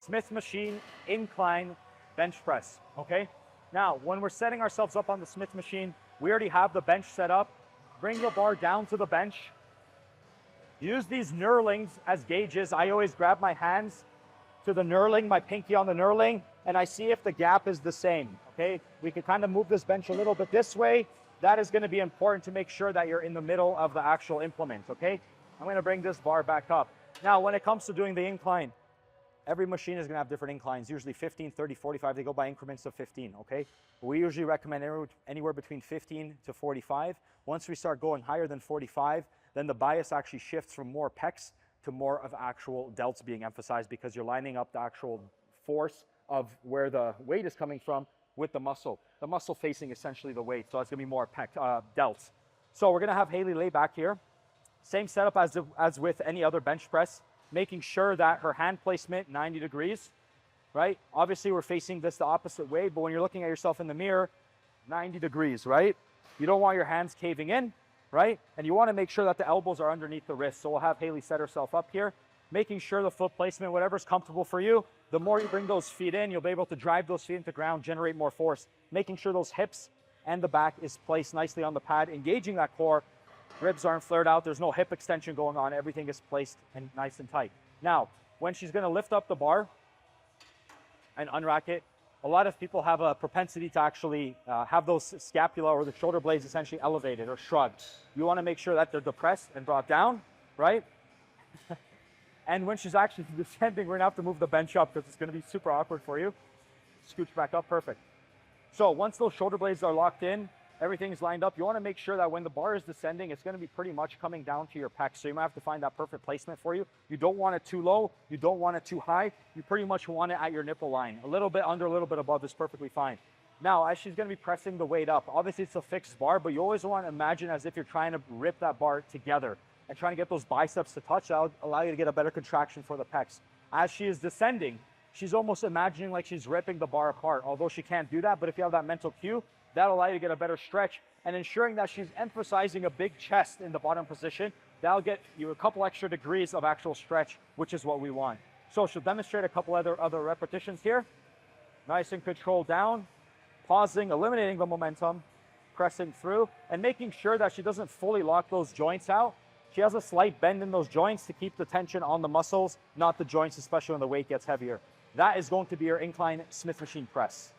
Smith machine incline bench press, okay? Now, when we're setting ourselves up on the Smith machine, we already have the bench set up. Bring the bar down to the bench. Use these knurlings as gauges. I always grab my hands to the knurling, my pinky on the knurling, and I see if the gap is the same, okay? We can kind of move this bench a little bit this way. That is going to be important to make sure that you're in the middle of the actual implement, okay? I'm going to bring this bar back up. Now, when it comes to doing the incline, every machine is going to have different inclines, usually 15, 30, 45. They go by increments of 15, okay? We usually recommend anywhere between 15 to 45. Once we start going higher than 45, then the bias actually shifts from more pecs to more of actual delts being emphasized, because you're lining up the actual force of where the weight is coming from with the muscle. The muscle facing essentially the weight, so it's going to be more delts. So we're going to have Haley lay back here. Same setup as with any other bench press, making sure that her hand placement 90 degrees, right? Obviously we're facing this the opposite way, but when you're looking at yourself in the mirror, 90 degrees, right? You don't want your hands caving in, right? And you want to make sure that the elbows are underneath the wrist. So we'll have Haley set herself up here, making sure the foot placement, whatever's comfortable for you. The more you bring those feet in, you'll be able to drive those feet into ground, generate more force, making sure those hips and the back is placed nicely on the pad, engaging that core. Ribs aren't flared out. There's no hip extension going on. Everything is placed and nice and tight. Now, when she's going to lift up the bar and unrack it, a lot of people have a propensity to actually have those scapula or the shoulder blades essentially elevated or shrugged. You want to make sure that they're depressed and brought down, right? And when she's actually descending, we're going to have to move the bench up because it's going to be super awkward for you. Scooch back up, perfect. So once those shoulder blades are locked in, everything's lined up, you want to make sure that when the bar is descending, it's going to be pretty much coming down to your pecs. So you might have to find that perfect placement for you. You don't want it too low. You don't want it too high. You pretty much want it at your nipple line. A little bit under, a little bit above is perfectly fine. Now, as she's going to be pressing the weight up, obviously it's a fixed bar, but you always want to imagine as if you're trying to rip that bar together and trying to get those biceps to touch. That'll allow you to get a better contraction for the pecs. As she is descending, she's almost imagining like she's ripping the bar apart, although she can't do that. But if you have that mental cue, that'll allow you to get a better stretch, and ensuring that she's emphasizing a big chest in the bottom position. That'll get you a couple extra degrees of actual stretch, which is what we want. So she'll demonstrate a couple other repetitions here. Nice and controlled down, pausing, eliminating the momentum, pressing through, and making sure that she doesn't fully lock those joints out. She has a slight bend in those joints to keep the tension on the muscles, not the joints, especially when the weight gets heavier. That is going to be your incline Smith machine press.